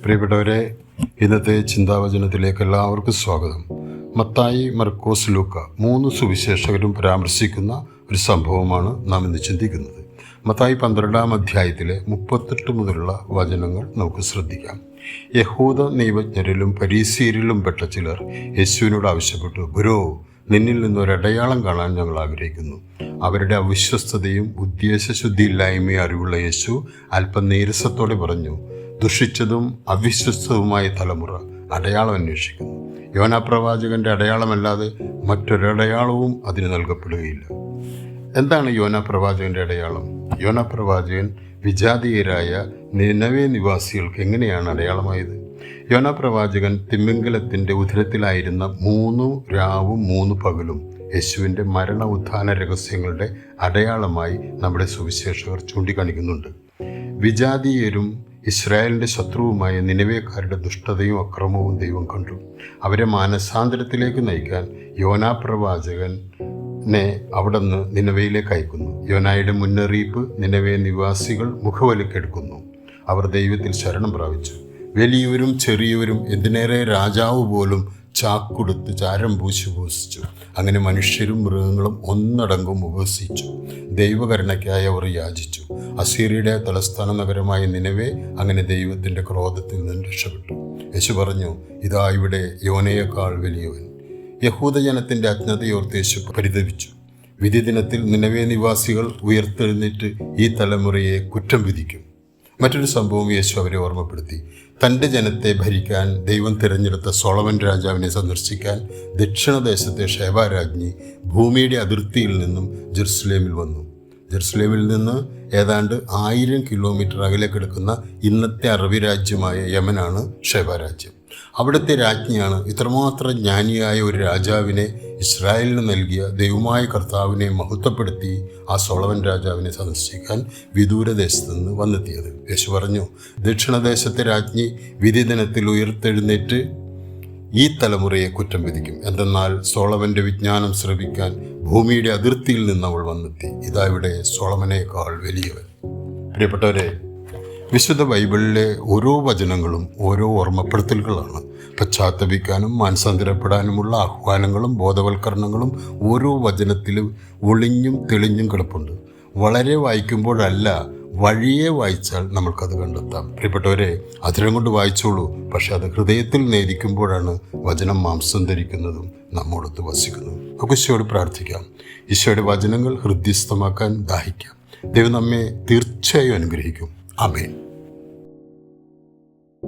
പ്രിയപ്പെട്ടവരെ, ഇന്നത്തെ ചിന്താവചനത്തിലേക്ക് എല്ലാവർക്കും സ്വാഗതം. മത്തായി, മർക്കോസ്, ലൂക്ക 3 സുവിശേഷകരും പരാമർശിക്കുന്ന ഒരു സംഭവമാണ് നാം ഇന്ന് ചിന്തിക്കുന്നത്. മത്തായി 12-ാം അധ്യായത്തിലെ 38 മുതലുള്ള വചനങ്ങൾ നമുക്ക് ശ്രദ്ധിക്കാം. യഹൂദ നിയമജ്ഞരിലും പരീശീയരിലും പെട്ട ചിലർ യേശുവിനോട് ആവശ്യപ്പെട്ടു, ഗുരോ, നിന്നിൽ നിന്നൊരടയാളം കാണാൻ ഞങ്ങൾ ആഗ്രഹിക്കുന്നു. അവരുടെ അവിശ്വസ്തതയും ഉദ്ദേശശുദ്ധിയില്ലായ്മയും അറിവുള്ള യേശു അല്പം നീരസത്തോടെ പറഞ്ഞു, ദുഷിച്ചതും അവിശ്വസ്തവുമായ തലമുറ അടയാളം അന്വേഷിക്കുന്നു. യോനാ പ്രവാചകന്റെ അടയാളമല്ലാതെ മറ്റൊരടയാളവും അതിന് നൽകപ്പെടുകയില്ല. എന്താണ് യോനാ പ്രവാചകന്റെ അടയാളം? യോനാ പ്രവാചകൻ വിജാതീയരായ നിനവേ നിവാസികൾക്ക് എങ്ങനെയാണ് അടയാളമായത്? യോനാ പ്രവാചകൻ തിമിംഗലത്തിൻ്റെ ഉദരത്തിലായിരുന്ന 3 രാവും 3 പകലും യേശുവിൻ്റെ മരണ ഉത്ഥാന രഹസ്യങ്ങളുടെ അടയാളമായി നമ്മുടെ സുവിശേഷകർ ചൂണ്ടിക്കാണിക്കുന്നുണ്ട്. വിജാതീയരും ഇസ്രായേലിൻ്റെ ശത്രുവുമായ നിനവേക്കാരുടെ ദുഷ്ടതയും അക്രമവും ദൈവം കണ്ടു. അവരെ മാനസാന്തരത്തിലേക്ക് നയിക്കാൻ യോനാ പ്രവാചകനെ അവിടുന്ന് നിനവയിലേക്ക് അയക്കുന്നു. യോനായുടെ മുന്നറിയിപ്പ് നിനവേ നിവാസികൾ മുഖവലിക്കെടുക്കുന്നു. അവർ ദൈവത്തിൽ ശരണം പ്രാപിച്ചു. വലിയവരും ചെറിയവരും, എന്തിനേറെ രാജാവ് പോലും ചാക്കുടുത്ത് ചാരം പൂശി ഉപവസിച്ചു. അങ്ങനെ മനുഷ്യരും മൃഗങ്ങളും ഒന്നടങ്കം ഉപവസിച്ചു. ദൈവകരുണയ്ക്കായി അവർ യാചിച്ചു. അസീറിയയുടെ തലസ്ഥാന നഗരമായ നിനവേ അങ്ങനെ ദൈവത്തിൻ്റെ ക്രോധത്തിൽ നിന്ന് രക്ഷപ്പെട്ടു. യേശു പറഞ്ഞു, ഇതാ ഇവിടെ യോനയേക്കാൾ വലിയവൻ. യഹൂദജനത്തിൻ്റെ അജ്ഞതയോർത്ത് യേശു പരിതപിച്ചു. വിധി ദിനത്തിൽ നിനവേ നിവാസികൾ ഉയർത്തെഴുന്നേറ്റ് ഈ തലമുറയെ കുറ്റം വിധിക്കും. മറ്റൊരു സംഭവം യേശു അവരെ ഓർമ്മപ്പെടുത്തി. തൻ്റെ ജനത്തെ ഭരിക്കാൻ ദൈവം തിരഞ്ഞെടുത്ത സോളമൻ രാജാവിനെ സന്ദർശിക്കാൻ ദക്ഷിണദേശത്തെ ഷേബ രാജ്ഞി ഭൂമിയുടെ അതിർത്തിയിൽ നിന്നും ജെറുസലേമിൽ വന്നു. ജെറുസലേമിൽ നിന്ന് ഏതാണ്ട് 1000 കിലോമീറ്റർ അകലെ കിടക്കുന്ന ഇന്നത്തെ അറബി രാജ്യമായ യമനാണ് ഷേബ രാജ്യം. അവിടുത്തെ രാജ്ഞിയാണ് ഇത്രമാത്രം ജ്ഞാനിയായ ഒരു രാജാവിനെ ഇസ്രായേലിന് നൽകിയ ദൈവമായ കർത്താവിനെ മഹത്വപ്പെടുത്തി ആ സോളമൻ രാജാവിനെ സന്ദർശിക്കാൻ വിദൂരദേശത്ത് നിന്ന് വന്നെത്തിയത്. യേശു പറഞ്ഞു, ദക്ഷിണദേശത്തെ രാജ്ഞി വിധി ദിനത്തിൽ ഉയർത്തെഴുന്നേറ്റ് ഈ തലമുറയെ കുറ്റം വിധിക്കും. എന്തെന്നാൽ സോളമൻ്റെ വിജ്ഞാനം ശ്രവിക്കാൻ ഭൂമിയുടെ അതിർത്തിയിൽ നിന്ന് അവൾ വന്നെത്തി. ഇതാ ഇവിടെ സോളമനേക്കാൾ വലിയവൻ. പ്രിയപ്പെട്ടവരെ, വിശുദ്ധ ബൈബിളിലെ ഓരോ വചനങ്ങളും ഓരോ ഓർമ്മപ്പെടുത്തലുകളാണ്. പശ്ചാത്തപിക്കാനും മാനസാന്തരപ്പെടാനുമുള്ള ആഹ്വാനങ്ങളും ബോധവൽക്കരണങ്ങളും ഓരോ വചനത്തിലും ഒളിഞ്ഞും തെളിഞ്ഞും കിടപ്പുണ്ട്. വളരെ വായിക്കുമ്പോഴല്ല, വഴിയെ വായിച്ചാൽ നമ്മൾക്കത് കണ്ടെത്താം. പ്രിയപ്പെട്ടവരെ, അധരം കൊണ്ട് വായിച്ചോളൂ, പക്ഷെ അത് ഹൃദയത്തിൽ നേദിക്കുമ്പോഴാണ് വചനം മാംസം ധരിക്കുന്നതും നമ്മോടൊത്ത് വസിക്കുന്നതും. നമുക്ക് ഈശോയോട് പ്രാർത്ഥിക്കാം. ഈശോയുടെ വചനങ്ങൾ ഹൃദ്യസ്ഥമാക്കാൻ ദാഹിക്കാം. ദൈവം നമ്മെ തീർച്ചയായും അനുഗ്രഹിക്കും. ആമേൻ.